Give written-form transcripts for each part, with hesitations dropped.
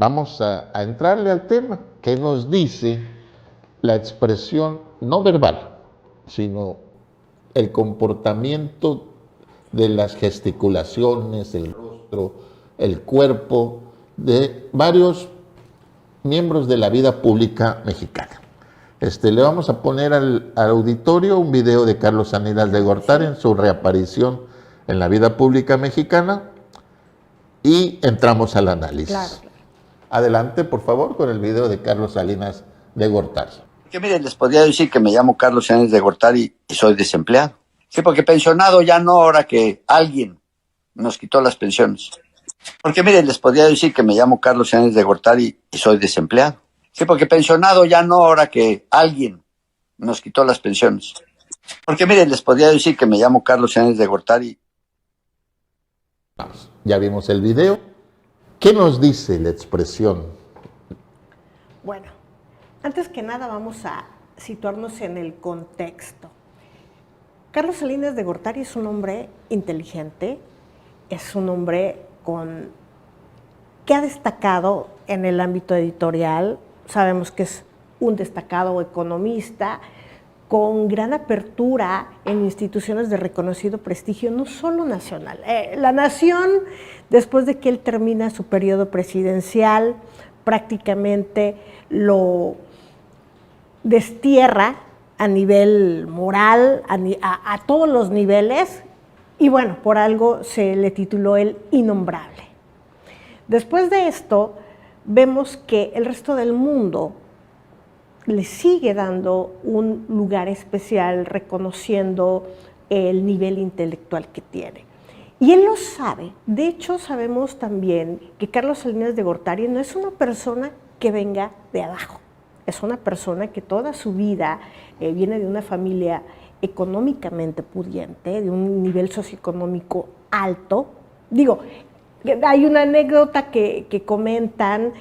vamos a entrarle al tema. ¿Qué nos dice la expresión no verbal, sino el comportamiento de las gesticulaciones, el rostro, el cuerpo de varios miembros de la vida pública mexicana? Le vamos a poner al auditorio un video de Carlos Salinas de Gortari en su reaparición en la vida pública mexicana y entramos al análisis. Claro. Adelante, por favor, con el video de Carlos Salinas de Gortari. Que miren, les podría decir que me llamo Carlos Salinas de Gortari y soy desempleado. Sí, porque pensionado ya no, ahora que alguien nos quitó las pensiones. Porque miren, les podría decir que me llamo Carlos Salinas de Gortari y soy desempleado. Sí, porque pensionado ya no, ahora que alguien nos quitó las pensiones. Porque miren, les podría decir que me llamo Carlos Salinas de Gortari. Vamos, ya vimos el video. ¿Qué nos dice la expresión? Bueno, antes que nada vamos a situarnos en el contexto. Carlos Salinas de Gortari es un hombre inteligente, es un hombre que ha destacado en el ámbito editorial. Sabemos que es un destacado economista con gran apertura en instituciones de reconocido prestigio, no solo nacional. La Nación, después de que él termina su periodo presidencial, prácticamente lo destierra a nivel moral, a todos los niveles, y bueno, por algo se le tituló el Innombrable. Después de esto, vemos que el resto del mundo le sigue dando un lugar especial, reconociendo el nivel intelectual que tiene. Y él lo sabe. De hecho, sabemos también que Carlos Salinas de Gortari no es una persona que venga de abajo. Es una persona que toda su vida viene de una familia económicamente pudiente, de un nivel socioeconómico alto. Digo, hay una anécdota que comentan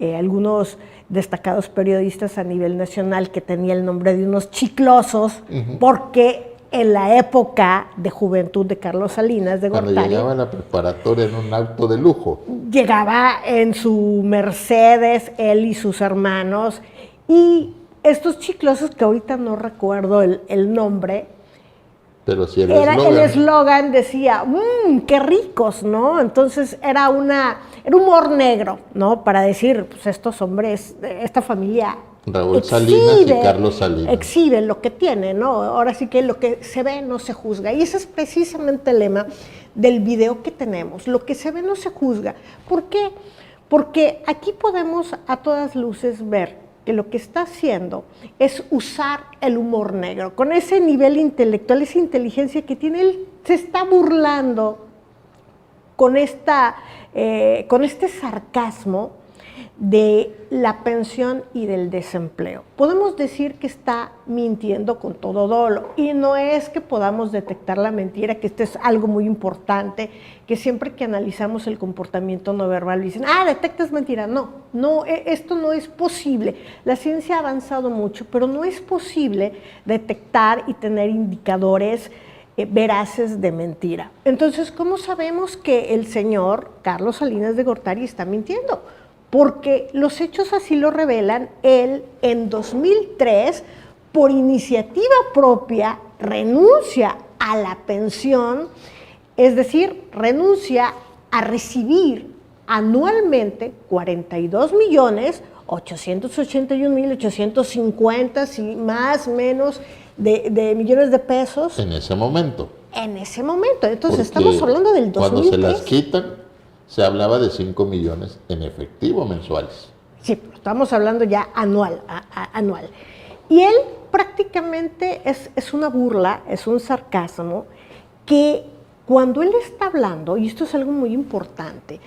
algunos destacados periodistas a nivel nacional que tenía el nombre de unos chiclosos, porque en la época de juventud de Carlos Salinas de Gortari, cuando llegaba a la preparatoria en un auto de lujo, llegaba en su Mercedes, él y sus hermanos, y estos chiclosos, que ahorita no recuerdo el nombre, pero sí el eslogan decía, qué ricos, ¿no? Entonces era humor negro, ¿no? Para decir, pues estos hombres, esta familia Raúl Salinas y Carlos Salinas exhiben lo que tiene, ¿no? Ahora sí que lo que se ve no se juzga. Y ese es precisamente el lema del video que tenemos. Lo que se ve no se juzga. ¿Por qué? Porque aquí podemos a todas luces ver que lo que está haciendo es usar el humor negro. Con ese nivel intelectual, esa inteligencia que tiene, él se está burlando con este sarcasmo de la pensión y del desempleo. Podemos decir que está mintiendo con todo dolo, y no es que podamos detectar la mentira, que esto es algo muy importante, que siempre que analizamos el comportamiento no verbal dicen, detectas mentira. No, esto no es posible. La ciencia ha avanzado mucho, pero no es posible detectar y tener indicadores veraces de mentira. Entonces, ¿cómo sabemos que el señor Carlos Salinas de Gortari está mintiendo? Porque los hechos así lo revelan. Él en 2003, por iniciativa propia, renuncia a la pensión, es decir, renuncia a recibir anualmente 42.881.850, si más o menos, de millones de pesos. En ese momento. En ese momento. Entonces, estamos hablando del 2003. Cuando se las quitan, se hablaba de 5 millones en efectivo mensuales. Sí, pero estamos hablando ya anual. Y él prácticamente es una burla, es un sarcasmo, que cuando él está hablando, y esto es algo muy importante,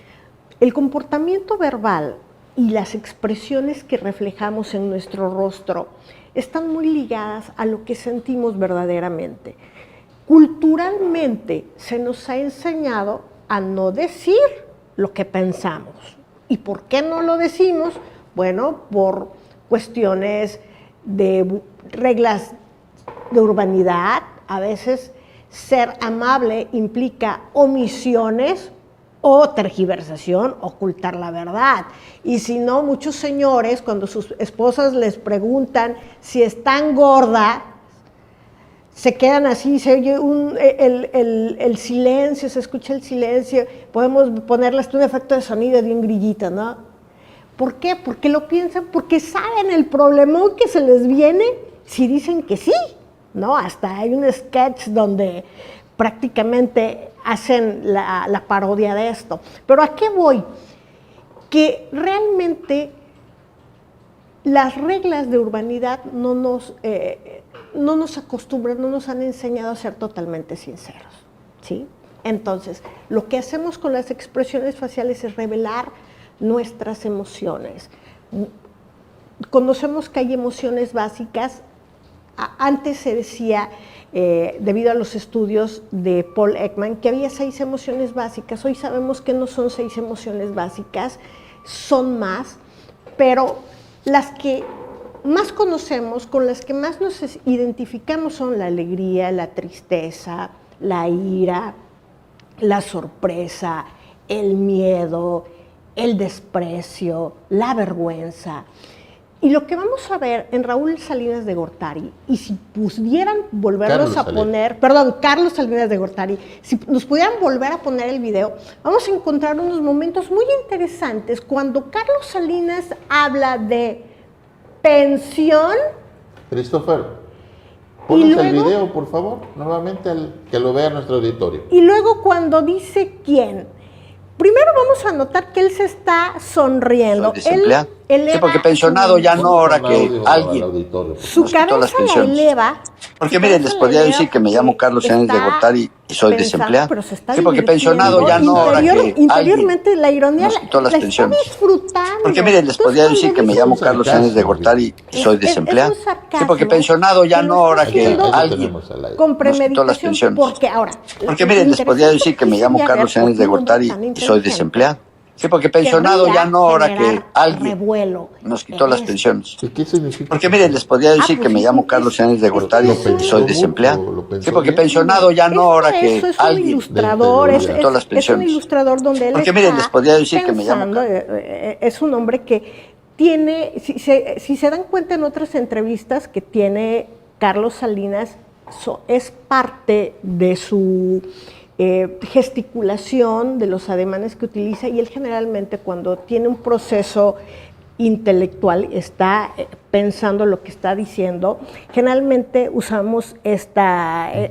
el comportamiento verbal y las expresiones que reflejamos en nuestro rostro están muy ligadas a lo que sentimos verdaderamente. Culturalmente se nos ha enseñado a no decir lo que pensamos. ¿Y por qué no lo decimos? Bueno, por cuestiones de reglas de urbanidad. A veces ser amable implica omisiones, o tergiversación, ocultar la verdad. Y si no, muchos señores, cuando sus esposas les preguntan si están gordas, se quedan así, se oye el silencio, se escucha el silencio, podemos ponerle hasta un efecto de sonido de un grillito, ¿no? ¿Por qué? Porque lo piensan, porque saben el problemón que se les viene si dicen que sí, ¿no? Hasta hay un sketch donde prácticamente hacen la parodia de esto. Pero ¿a qué voy? Que realmente las reglas de urbanidad no nos acostumbran, no nos han enseñado a ser totalmente sinceros, ¿sí? Entonces, lo que hacemos con las expresiones faciales es revelar nuestras emociones. Conocemos que hay emociones básicas. Antes se decía, debido a los estudios de Paul Ekman, que había 6 emociones básicas. Hoy sabemos que no son 6 emociones básicas, son más, pero las que más conocemos, con las que más nos identificamos son la alegría, la tristeza, la ira, la sorpresa, el miedo, el desprecio, la vergüenza. Y lo que vamos a ver en Raúl Salinas de Gortari, y si pudieran volvernos a poner, perdón, Carlos Salinas de Gortari, si nos pudieran volver a poner el video, vamos a encontrar unos momentos muy interesantes cuando Carlos Salinas habla de pensión. Christopher, ponos el video, por favor, nuevamente que lo vea nuestro auditorio. Y luego cuando dice quién. Primero vamos a notar que él se está sonriendo. Soy desempleado. Sí, porque pensionado ya no, ahora que alguien su cabeza la eleva. Porque miren, les podría decir que me llamo Carlos Sáenz de Gortari y soy desempleado. Sí, porque pensionado ya no, ahora que interiormente la ironía nos quitó las la pensiones. está disfrutando. Porque miren, les podría decir que me llamo Carlos Sáenz de Gortari y soy desempleado. Sí, porque pensionado ya no, ahora que alguien con nos quitó las pensiones. Porque ahora. Porque miren, les podría decir que me llamo Carlos Sáenz de Gortari y soy desempleado. Sí, porque pensionado ya no, ahora que alguien nos quitó las pensiones. ¿Qué significa? Porque miren, les podría decir que me llamo Carlos Sáenz de Gortari y soy desempleado. Sí, porque pensionado ya no, ahora que alguien nos quitó las pensiones. Es un ilustrador donde él porque miren, les podría decir que me llamo es un hombre que tiene, si se dan cuenta en otras entrevistas que tiene Carlos Salinas, es parte de su gesticulación, de los ademanes que utiliza, y él generalmente cuando tiene un proceso intelectual, está pensando lo que está diciendo, generalmente usamos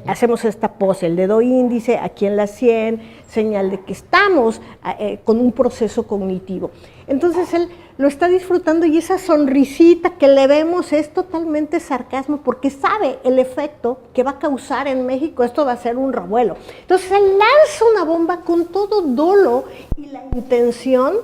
hacemos esta pose, el dedo índice aquí en la sien, señal de que estamos con un proceso cognitivo. Entonces él lo está disfrutando y esa sonrisita que le vemos es totalmente sarcasmo porque sabe el efecto que va a causar en México, esto va a ser un revuelo. Entonces él lanza una bomba con todo dolo y la intención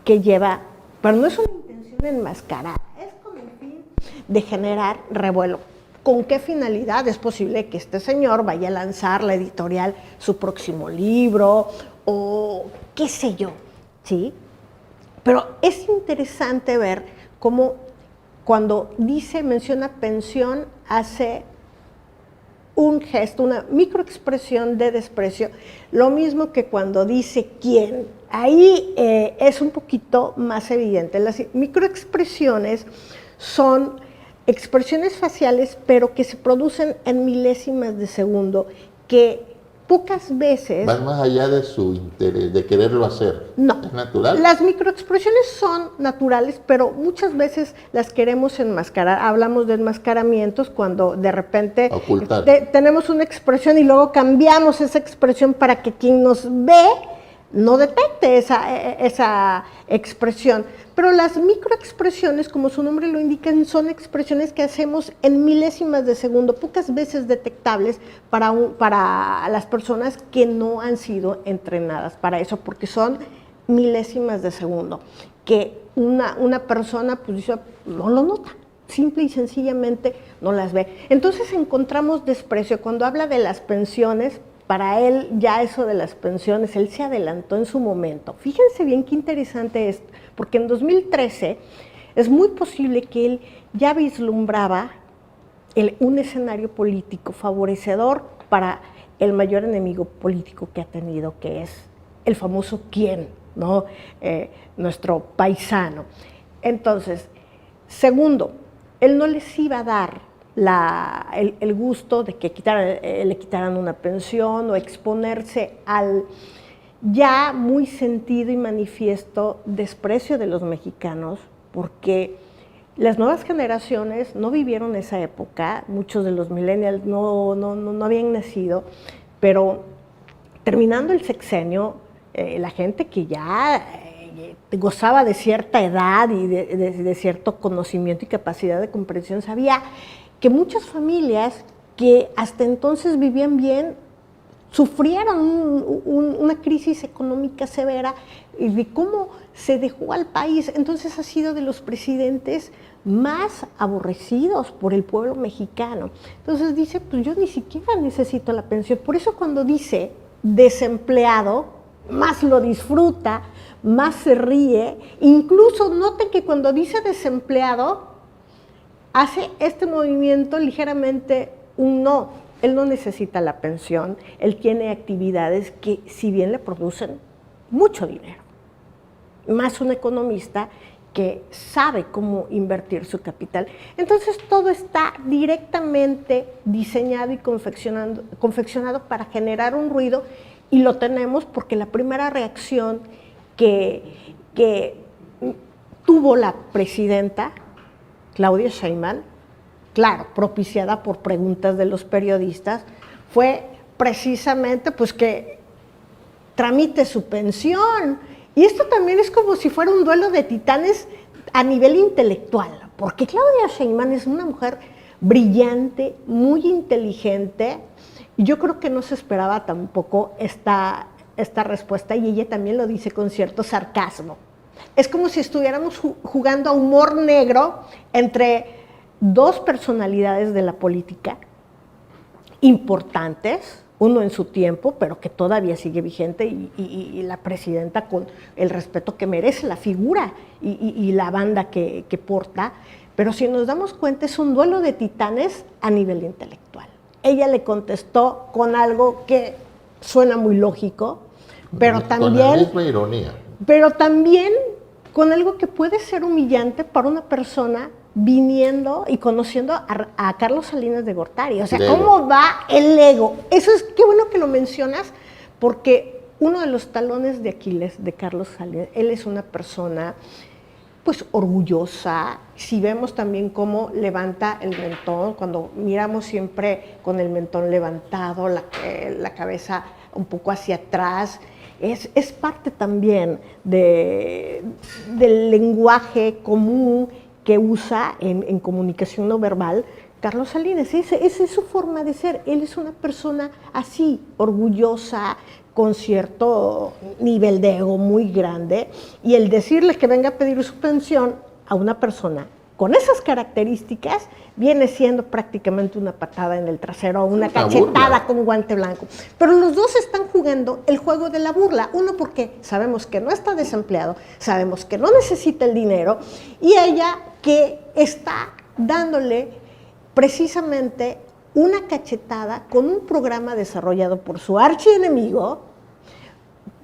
que lleva, pero no es una intención enmascarada, es con el fin de generar revuelo. ¿Con qué finalidad? Es posible que este señor vaya a lanzar la editorial su próximo libro o qué sé yo, ¿sí? Pero es interesante ver cómo cuando menciona pensión, hace un gesto, una microexpresión de desprecio, lo mismo que cuando dice quién. Ahí es un poquito más evidente. Las microexpresiones son expresiones faciales, pero que se producen en milésimas de segundo, que pocas veces... Van más allá de su interés, de quererlo hacer. No. ¿Es natural? Las microexpresiones son naturales, pero muchas veces las queremos enmascarar. Hablamos de enmascaramientos cuando de repente tenemos una expresión y luego cambiamos esa expresión para que quien nos ve no detecte esa expresión. Pero las microexpresiones, como su nombre lo indica, son expresiones que hacemos en milésimas de segundo, pocas veces detectables para las personas que no han sido entrenadas para eso, porque son milésimas de segundo, que una persona pues, no lo nota, simple y sencillamente no las ve. Entonces encontramos desprecio. Cuando habla de las pensiones, para él ya eso de las pensiones, él se adelantó en su momento. Fíjense bien qué interesante es, porque en 2013 es muy posible que él ya vislumbraba un escenario político favorecedor para el mayor enemigo político que ha tenido, que es el famoso quién, ¿no? Nuestro paisano. Entonces, segundo, él no les iba a dar el gusto de que le quitaran una pensión o exponerse al ya muy sentido y manifiesto desprecio de los mexicanos, porque las nuevas generaciones no vivieron esa época, muchos de los millennials no habían nacido, pero terminando el sexenio, la gente que ya gozaba de cierta edad y de cierto conocimiento y capacidad de comprensión sabía que muchas familias que hasta entonces vivían bien sufrieron una crisis económica severa y de cómo se dejó al país. Entonces ha sido de los presidentes más aborrecidos por el pueblo mexicano. Entonces dice, pues yo ni siquiera necesito la pensión. Por eso cuando dice desempleado, más lo disfruta, más se ríe. Incluso noten que cuando dice desempleado, hace este movimiento ligeramente un no. Él no necesita la pensión, él tiene actividades que si bien le producen mucho dinero, más un economista que sabe cómo invertir su capital. Entonces todo está directamente diseñado y confeccionado para generar un ruido, y lo tenemos porque la primera reacción que tuvo la presidenta Claudia Sheinbaum, claro, propiciada por preguntas de los periodistas, fue precisamente pues que tramite su pensión. Y esto también es como si fuera un duelo de titanes a nivel intelectual, porque Claudia Sheinbaum es una mujer brillante, muy inteligente, y yo creo que no se esperaba tampoco esta respuesta, y ella también lo dice con cierto sarcasmo. Es como si estuviéramos jugando a humor negro entre dos personalidades de la política importantes, uno en su tiempo, pero que todavía sigue vigente, y la presidenta con el respeto que merece la figura y la banda que porta, pero si nos damos cuenta es un duelo de titanes a nivel intelectual. Ella le contestó con algo que suena muy lógico, pero también... Con la misma ironía. Pero también con algo que puede ser humillante para una persona viniendo y conociendo a Carlos Salinas de Gortari. O sea, ¿cómo va el ego? Eso es, qué bueno que lo mencionas, porque uno de los talones de Aquiles de Carlos Salinas, él es una persona pues orgullosa. Si vemos también cómo levanta el mentón, cuando miramos siempre con el mentón levantado, la cabeza un poco hacia atrás, es parte también del lenguaje común que usa en comunicación no verbal Carlos Salinas. Esa es su forma de ser. Él es una persona así, orgullosa, con cierto nivel de ego muy grande, y el decirle que venga a pedir su pensión a una persona con esas características viene siendo prácticamente una patada en el trasero o una cachetada con guante blanco. Pero los dos están jugando el juego de la burla. Uno porque sabemos que no está desempleado, sabemos que no necesita el dinero, y ella que está dándole precisamente una cachetada con un programa desarrollado por su archienemigo,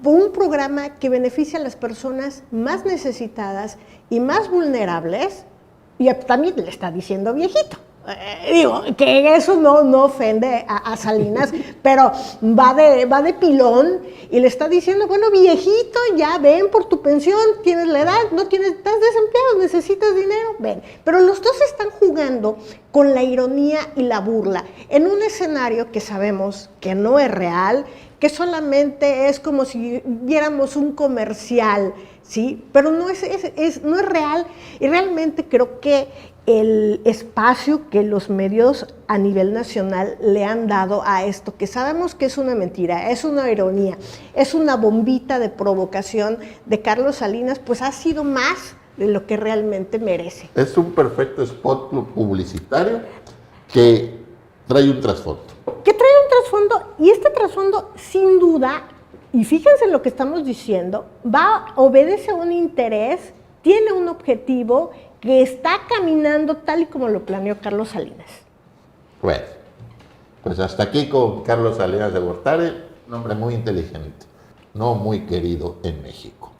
un programa que beneficia a las personas más necesitadas y más vulnerables, y también le está diciendo viejito. Digo, que eso no ofende a Salinas, pero va de pilón y le está diciendo, bueno, viejito, ya ven por tu pensión, tienes la edad, no tienes, estás desempleado, necesitas dinero, ven. Pero los dos están jugando con la ironía y la burla en un escenario que sabemos que no es real, que solamente es como si viéramos un comercial, ¿sí? Pero no es real, y realmente creo que el espacio que los medios a nivel nacional le han dado a esto, que sabemos que es una mentira, es una ironía, es una bombita de provocación de Carlos Salinas, pues ha sido más de lo que realmente merece. Es un perfecto spot publicitario que trae un trasfondo. Y este trasfondo, sin duda, y fíjense en lo que estamos diciendo, obedece a un interés, tiene un objetivo que está caminando tal y como lo planeó Carlos Salinas. Bueno, pues hasta aquí con Carlos Salinas de Gortari, un hombre muy inteligente. no muy querido en México.